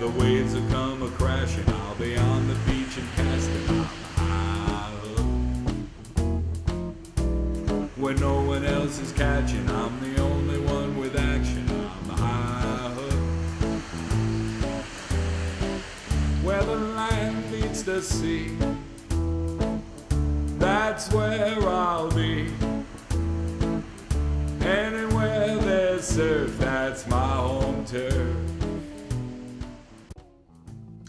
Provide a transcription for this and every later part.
the waves will come a-crashing, I'll be on the beach and casting on the high hook. Where no one else is catching, I'm the only one with action on the high hook. Where the land meets the sea, that's where I'll be. Anywhere there's surf, that's my home turf.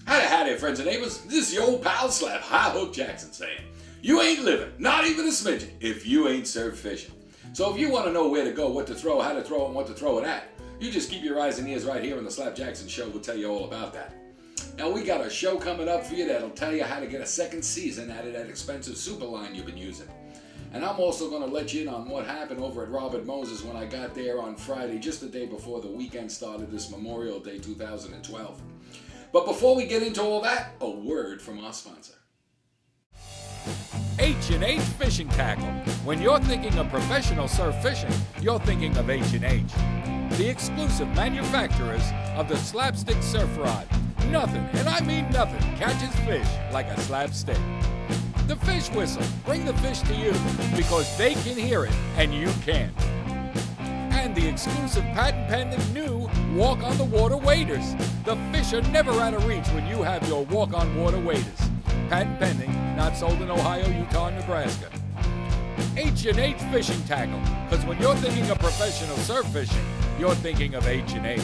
Howdy, friends and neighbors. This is your old pal Slap High Hook Jackson saying, you ain't living, not even a smidgen, if you ain't surf fishing. So if you want to know where to go, what to throw, how to throw it, and what to throw it at, you just keep your eyes and ears right here on the Slap Jackson Show. We'll tell you all about that. Now we got a show coming up for you that'll tell you how to get a second season out of that expensive super line you've been using. And I'm also going to let you in on what happened over at Robert Moses when I got there on Friday, just the day before the weekend started, this Memorial Day 2012. But before we get into all that, a word from our sponsor. H&H Fishing Tackle. When you're thinking of professional surf fishing, you're thinking of H&H. The exclusive manufacturers of the slapstick surf rod. Nothing, and I mean nothing, catches fish like a slapstick. The fish whistle, bring the fish to you because they can hear it and you can't. And the exclusive patent-pending new Walk on the Water waders. The fish are never out of reach when you have your Walk on Water waders. Patent-pending, not sold in Ohio, Utah, and Nebraska. H&H Fishing Tackle, because when you're thinking of professional surf fishing, you're thinking of H&H.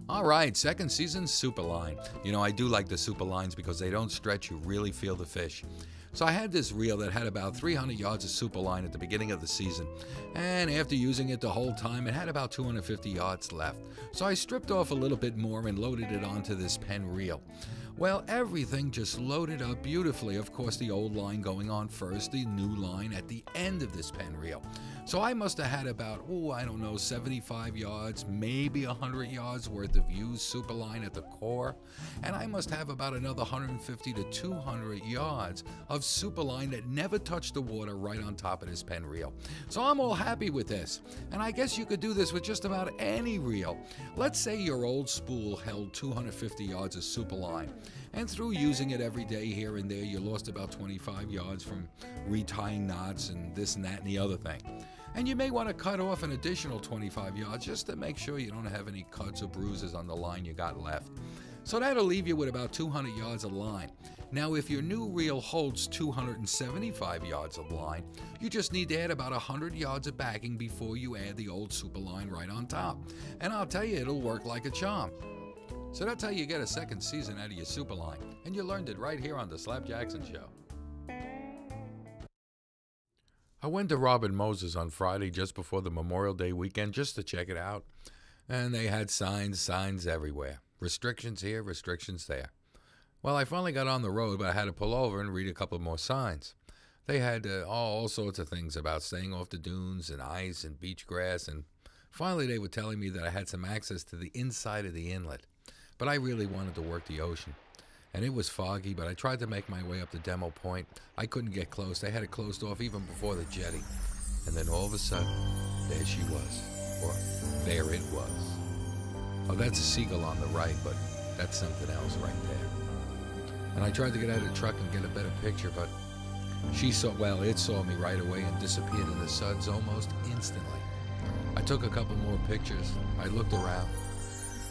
All right, second season Superline. You know, I do like the Superlines because they don't stretch, you really feel the fish. So I had this reel that had about 300 yards of Superline at the beginning of the season, and after using it the whole time, it had about 250 yards left. So I stripped off a little bit more and loaded it onto this Penn reel. Well, everything just loaded up beautifully. Of course, the old line going on first, the new line at the end of this Penn reel. So I must have had about, 75 yards, maybe 100 yards worth of used Superline at the core. And I must have about another 150 to 200 yards of Superline that never touched the water right on top of this Penn reel. So I'm all happy with this. And I guess you could do this with just about any reel. Let's say your old spool held 250 yards of Superline. And through using it every day here and there, you lost about 25 yards from retying knots and this and that and the other thing. And you may want to cut off an additional 25 yards just to make sure you don't have any cuts or bruises on the line you got left. So that'll leave you with about 200 yards of line. Now, if your new reel holds 275 yards of line, you just need to add about 100 yards of backing before you add the old Superline right on top. And I'll tell you, it'll work like a charm. So that's how you get a second season out of your Superline. And you learned it right here on the Slap Jackson Show. I went to Robert Moses on Friday just before the Memorial Day weekend just to check it out. And they had signs everywhere. Restrictions here, restrictions there. Well, I finally got on the road, but I had to pull over and read a couple more signs. They had all sorts of things about staying off the dunes and ice and beach grass. And finally they were telling me that I had some access to the inside of the inlet. But I really wanted to work the ocean. And it was foggy, but I tried to make my way up to Demo Point. I couldn't get close. They had it closed off even before the jetty. And then all of a sudden, there she was. Or there it was. Oh, that's a seagull on the right, but that's something else right there. And I tried to get out of the truck and get a better picture, but it saw me right away and disappeared in the suds almost instantly. I took a couple more pictures. I looked around,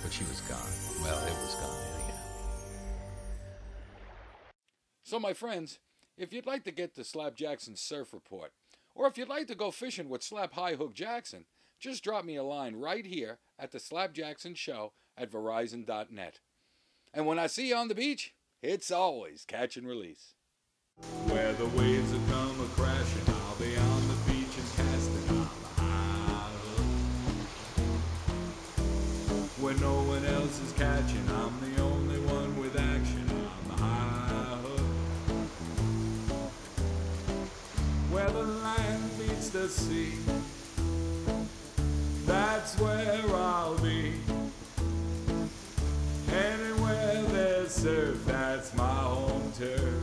but she was gone. Well, it was gone anyhow. So my friends, if you'd like to get the Slap Jackson Surf Report, or if you'd like to go fishing with Slap High Hook Jackson, just drop me a line right here at the Slap Jackson Show at Verizon.net. And when I see you on the beach, it's always catch and release. Where the waves will come a-crashing, I'll be on the beach and casting on the high hook. Where no one else is catching, I'm the only one with action on the high hook. Where the land meets the sea, that's where I'll be. Anywhere there's surf, that's my home turf.